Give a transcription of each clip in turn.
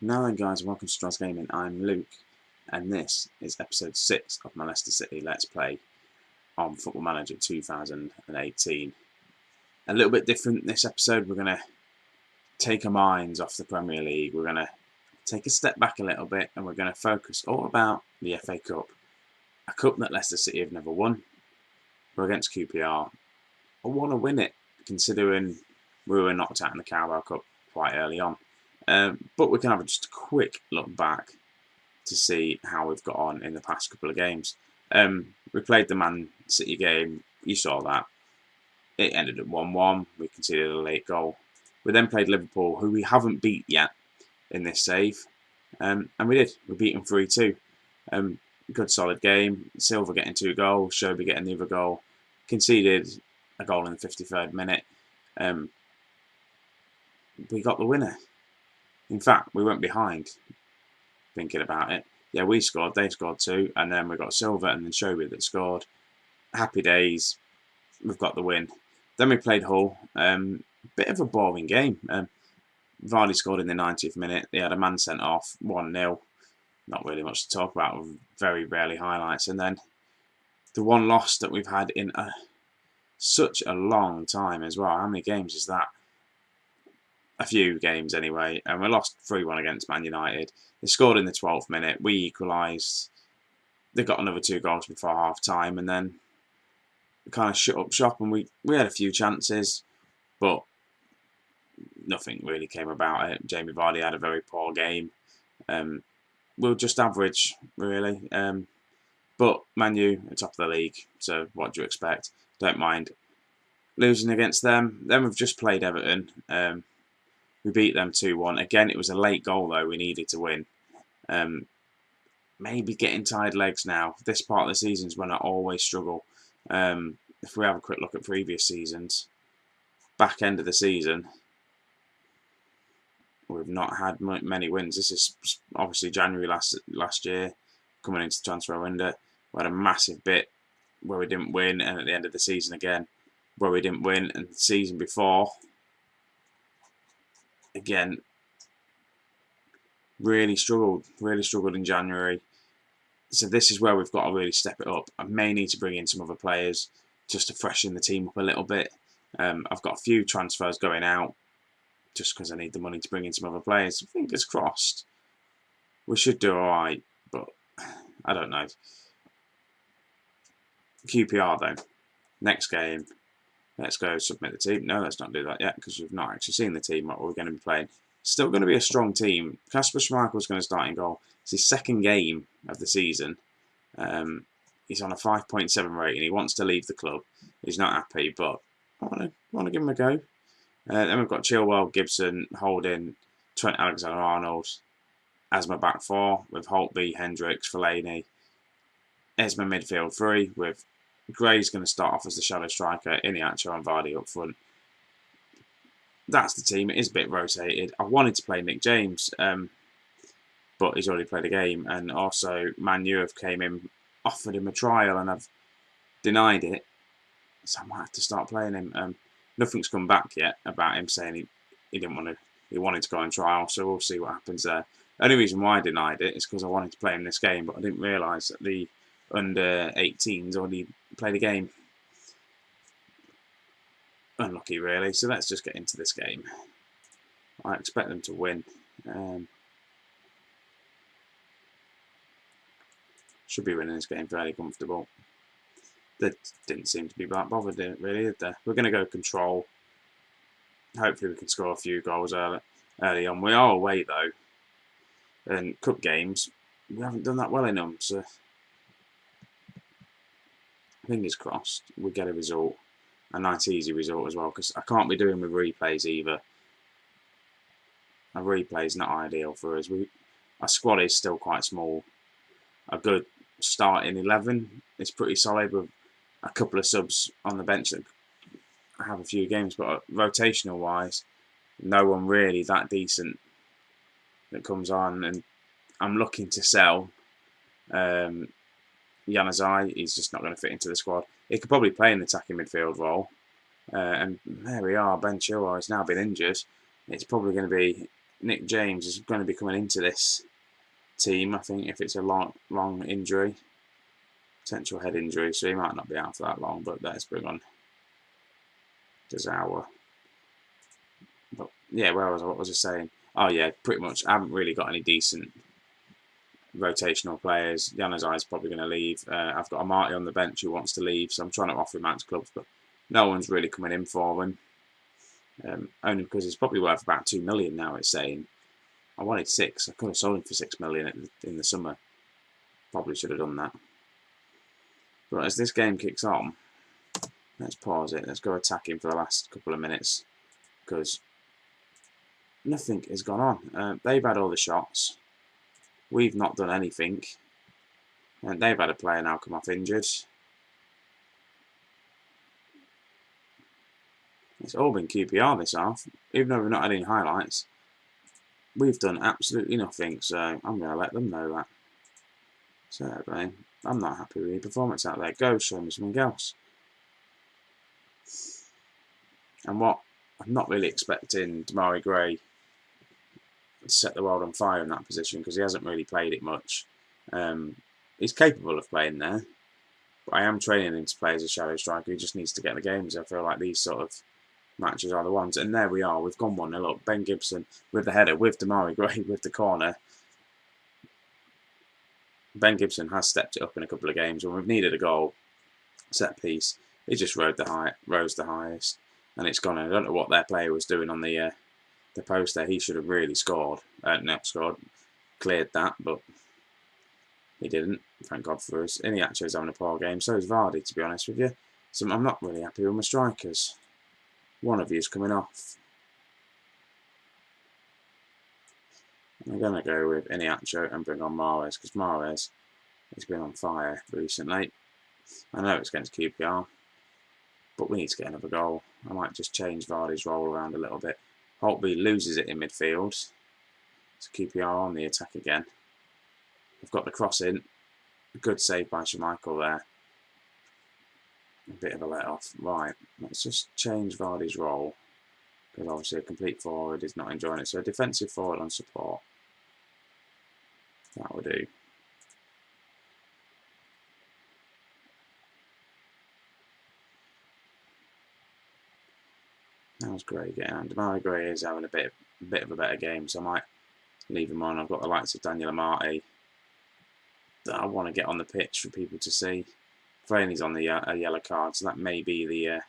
Now then guys, welcome to Strauss Gaming. I'm Luke and this is episode 6 of my Leicester City Let's Play on Football Manager 2018. A little bit different this episode. We're going to take our minds off the Premier League. We're going to take a step back a little bit and we're going to focus all about the FA Cup. A cup that Leicester City have never won. We're against QPR. I want to win it considering we were knocked out in the Carabao Cup quite early on. But we can have just a quick look back to see how we've got on in the past couple of games. We played the Man City game. You saw that. It ended at 1-1. We conceded a late goal. We then played Liverpool, who we haven't beat yet in this save. And we did. We beat them 3-2. Good solid game. Silva getting 2 goals. Shobi getting the other goal. Conceded a goal in the 53rd minute. We got the winner. In fact, we went behind, thinking about it. Yeah, we scored, they scored 2, and then we got Silva and then Shobi that scored. Happy days, we've got the win. Then we played Hull. Bit of a boring game. Vardy scored in the 90th minute. They had a man sent off, 1-0. Not really much to talk about, very rarely highlights. And then the one loss that we've had in such a long time as well. How many games is that? A few games anyway, and we lost 3-1 against Man United. They scored in the 12th minute. We equalised. They got another 2 goals before half time, and then we kind of shut up shop. And we had a few chances, but nothing really came about it. Jamie Vardy had a very poor game. We were just average, really. But Man U are top of the league, so what do you expect? Don't mind losing against them. Then we've just played Everton. We beat them 2-1. Again, it was a late goal, though. We needed to win. Maybe getting tired legs now. This part of the season is when I always struggle. If we have a quick look at previous seasons, back end of the season, we've not had many wins. This is obviously January last year, coming into the transfer window. We had a massive bit where we didn't win, and at the end of the season again, where we didn't win, and the season before, again, really struggled in January. So this is where we've got to really step it up. I may need to bring in some other players just to freshen the team up a little bit. I've got a few transfers going out just because I need the money to bring in some other players. Fingers crossed. We should do alright, but I don't know. QPR though. Next game. Let's go submit the team. No, let's not do that yet because we've not actually seen the team what we're going to be playing. Still going to be a strong team. Kasper Schmeichel's going to start in goal. It's his second game of the season. He's on a 5.7 rating. He wants to leave the club. He's not happy, but I want to give him a go. Then we've got Chilwell, Gibson, Holding, Trent Alexander-Arnold as my back 4 with Holtby, Hendricks, Fellaini. Esma midfield 3 with Gray's going to start off as the shadow striker, Iniacho and Vardy up front. That's the team. It is a bit rotated. I wanted to play Nick James, but he's already played a game. And also, Man U have came in, offered him a trial, and I've denied it. So I might have to start playing him. Nothing's come back yet about him saying he didn't want to. He wanted to go on trial, so we'll see what happens there. The only reason why I denied it is because I wanted to play him this game, but I didn't realise that the under 18s already played a game. Unlucky, really. So let's just get into this game. I expect them to win. Should be winning this game fairly comfortable. They didn't seem to be that bothered, really, did they? We're going to go control. Hopefully we can score a few goals early on. We are away, though. And cup games, we haven't done that well in them, so fingers crossed we get a result. A nice easy result as well, because I can't be doing with replays either. A replay is not ideal for us. Our squad is still quite small. A good starting 11 is pretty solid with a couple of subs on the bench that have a few games, but rotational wise, no one really that decent that comes on. And I'm looking to sell Januzaj. He's just not going to fit into the squad. He could probably play in the attacking midfield role. And there we are. Ben Chilwell has now been injured. It's probably going to be Nick James is going to be coming into this team, I think, if it's a long injury. Potential head injury, so he might not be out for that long, but let's bring on Dezawa. But yeah, what was I saying? Oh yeah, pretty much. I haven't really got any decent rotational players. Januzaj is probably going to leave. I've got a Marty on the bench who wants to leave, so I'm trying to offer him out to clubs, but no one's really coming in for him. Only because he's probably worth about 2 million now, it's saying. I wanted 6. I could have sold him for 6 million in the summer. Probably should have done that. But as this game kicks on, let's pause it. Let's go attacking for the last couple of minutes, because nothing has gone on. They've had all the shots. We've not done anything. And they've had a player now come off injured. It's all been QPR this half. Even though we've not had any highlights, we've done absolutely nothing. So I'm going to let them know that. So, I'm not happy with your performance out there. Go, show me something else. And what I'm not really expecting Damari Gray to set the world on fire in that position, because he hasn't really played it much. He's capable of playing there, but I am training him to play as a shadow striker. He just needs to get the games. I feel like these sort of matches are the ones. And there we are. We've gone 1-0. Look, Ben Gibson with the header, with Damari Gray with the corner. Ben Gibson has stepped it up in a couple of games when we've needed a goal, set piece. He just rose the highest, and it's gone. I don't know what their player was doing on the post there. He should have really scored. Not scored, cleared that, but he didn't. Thank God for us. Iniacho's having a poor game. So is Vardy, to be honest with you. So I'm not really happy with my strikers. One of you is coming off. I'm going to go with Iniacho and bring on Mahrez, because Mahrez has been on fire recently. I know it's against QPR, but we need to get another goal. I might just change Vardy's role around a little bit. Holtby loses it in midfield. So QPR on the attack again. I've got the cross in. Good save by Schmeichel there. A bit of a let-off. Right, let's just change Vardy's role, because obviously a complete forward is not enjoying it. So a defensive forward on support. That will do. That was great getting on. Damari Gray is having a bit of a better game, so I might leave him on. I've got the likes of Daniel Amati that I want to get on the pitch for people to see. Fellaini's on the a yellow card, so that may be the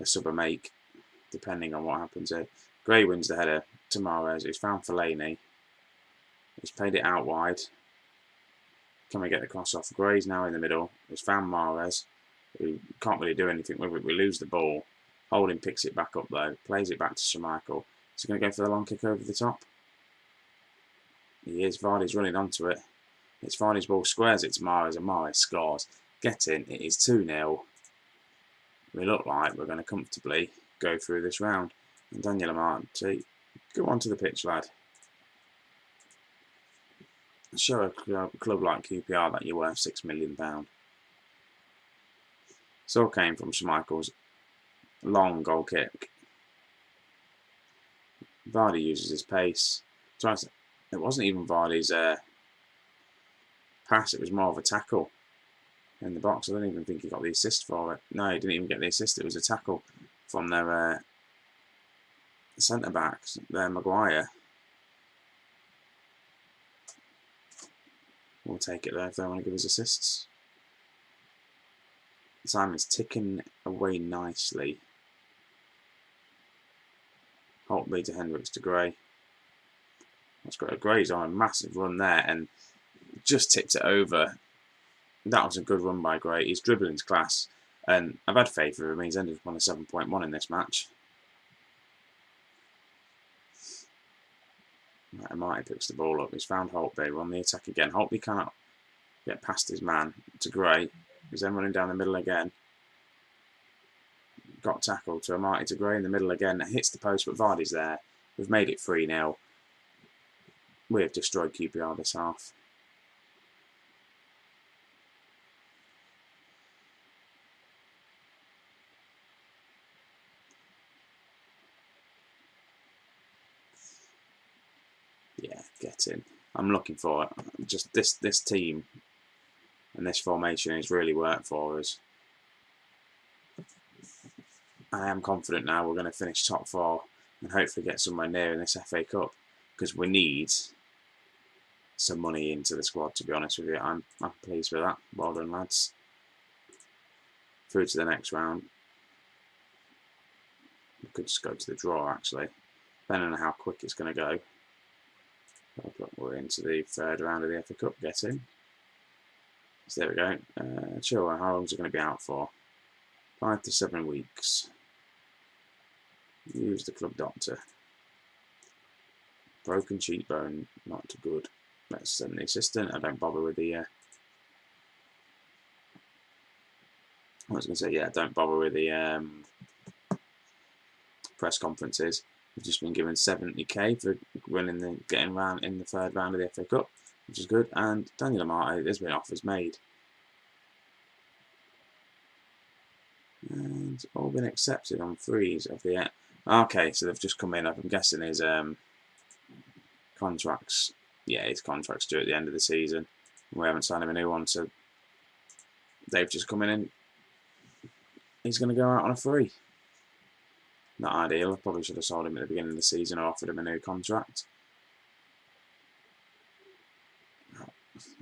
sub a make, depending on what happens here. Gray wins the header to Mahrez, who's found Fellaini. He's played it out wide. Can we get the cross off? Gray's now in the middle. He's found Mahrez, who can't really do anything with it. We lose the ball. Holding picks it back up though, plays it back to Schmeichel. Is he going to go for the long kick over the top? He is. Vardy's running onto it. It's Vardy's ball, squares it to Mahrez, and Mahrez scores. Get in. It is 2-0. We look like we're going to comfortably go through this round. And Daniel Amati, go onto the pitch, lad. Show a club like QPR that you're worth £6 million. This all came from Schmeichel's long goal kick. Vardy uses his pace. It wasn't even Vardy's pass, it was more of a tackle in the box. I don't even think he got the assist for it. No, he didn't even get the assist. It was a tackle from their centre-backs, their Maguire. We'll take it there if they want to give us assists. Simon's ticking away nicely. Holtby to Hendricks to Gray. That's great. Gray's on a massive run there and just tipped it over. That was a good run by Gray. His dribbling's class, and I've had faith in him. He's ended up on a 7.1 in this match. Right, Marty picks the ball up. He's found Holtby. We're on the attack again. Holtby cannot get past his man to Gray. He's then running down the middle again. Got tackled to Marty to Gray in the middle again. Hits the post, but Vardy's there. We've made it 3-0. We have destroyed QPR this half. getting. I'm looking for it. Just this team and this formation has really worked for us. I am confident now we're going to finish top 4 and hopefully get somewhere near in this FA Cup, because we need some money into the squad, to be honest with you. I'm pleased with that. Well done, lads. Through to the next round. We could just go to the draw, actually, depending on how quick it's going to go. We're into the 3rd round of the FA Cup getting. So there we go. Chill, how long is it going to be out for? 5 to 7 weeks. Use the club doctor. Broken cheekbone, not too good. Let's send the assistant. I don't bother with the. I was going to say, yeah, don't bother with the press conferences. We've just been given 70k for winning getting round in the 3rd round of the FA Cup, which is good. And Daniel Amate, there's been offers made. And all been accepted on 3s of the. Okay, so they've just come in. I'm guessing his contracts. Yeah, his contract's due at the end of the season. We haven't signed him a new one, so they've just come in and he's going to go out on a free. Not ideal. I probably should have sold him at the beginning of the season or offered him a new contract.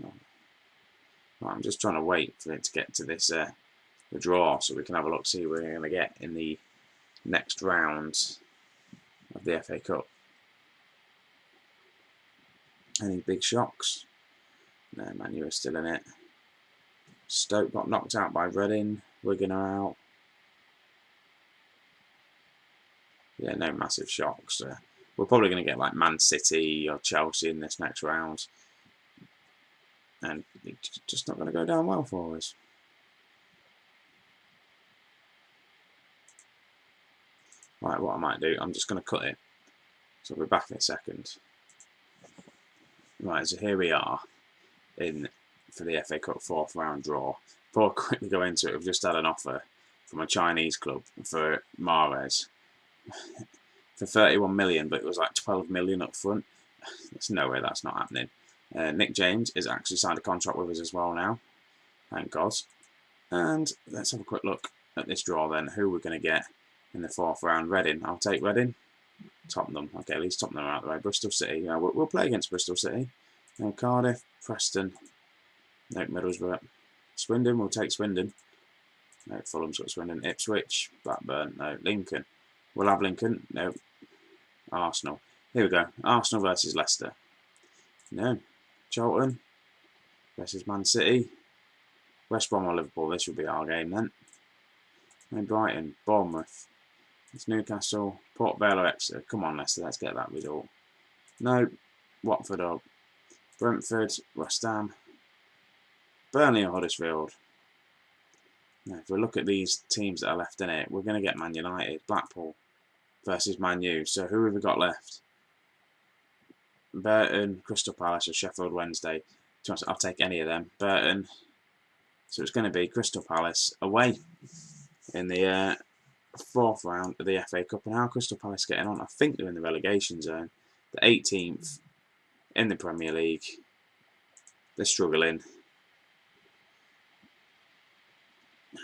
Right, I'm just trying to wait for it to get to this the draw, so we can have a look, see who we're going to get in the next round of the FA Cup. Any big shocks? No, Manger is still in it. Stoke got knocked out by Reading. Wigan are out. Yeah, no massive shocks. We're probably going to get like Man City or Chelsea in this next round. And it's just not going to go down well for us. Right, what I might do, I'm just going to cut it. So we'll be back in a second. Right, so here we are for the FA Cup 4th round draw. Before I quickly go into it, we've just had an offer from a Chinese club for Mahrez for 31 million, but it was like 12 million up front. There's no way that's not happening. Nick James has actually signed a contract with us as well now. Thank God. And let's have a quick look at this draw then. Who we're going to get in the 4th round. Reading. I'll take Reading. Tottenham. Okay, at least Tottenham are out of the way. Bristol City. Yeah, we'll play against Bristol City. No, Cardiff. Preston. No, Middlesbrough. Swindon. We'll take Swindon. No, Fulham's got Swindon. Ipswich. Blackburn. No, Lincoln. We'll have Lincoln. No. Arsenal. Here we go. Arsenal versus Leicester. No. Charlton versus Man City. West Brom or Liverpool. This will be our game then. No, Brighton. Bournemouth. It's Newcastle. Port Vale or Exeter. Come on, Leicester. Let's get that result. No. Watford or Brentford. West Ham. Burnley or Huddersfield. Now, if we look at these teams that are left in it, we're going to get Man United. Blackpool versus Man U. So who have we got left? Burton, Crystal Palace or Sheffield Wednesday. I'll take any of them. Burton. So it's going to be Crystal Palace away in the 4th round of the FA Cup. And how Crystal Palace getting on? I think they're in the relegation zone. The 18th in the Premier League. They're struggling.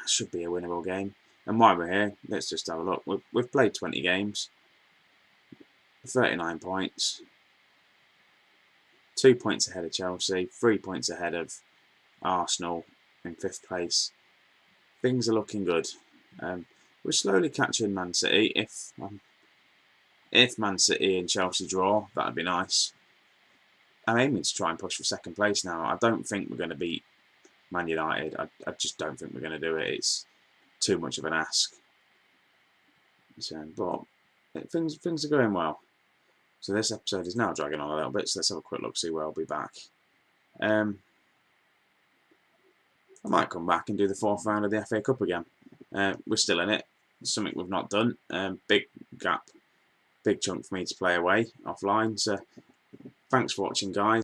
Should be a winnable game. And while we're here, let's just have a look. We've played 20 games. 39 points. 2 points ahead of Chelsea. 3 points ahead of Arsenal in 5th place. Things are looking good. We're slowly catching Man City. If Man City and Chelsea draw, that'd be nice. I'm aiming to try and push for 2nd place now. I don't think we're going to beat Man United. I just don't think we're going to do it. It's too much of an ask. So, but things are going well. So this episode is now dragging on a little bit. So let's have a quick look, see where I'll be back. I might come back and do the 4th round of the FA Cup again. We're still in it. It's something we've not done. Big gap, big chunk for me to play away offline. So thanks for watching, guys.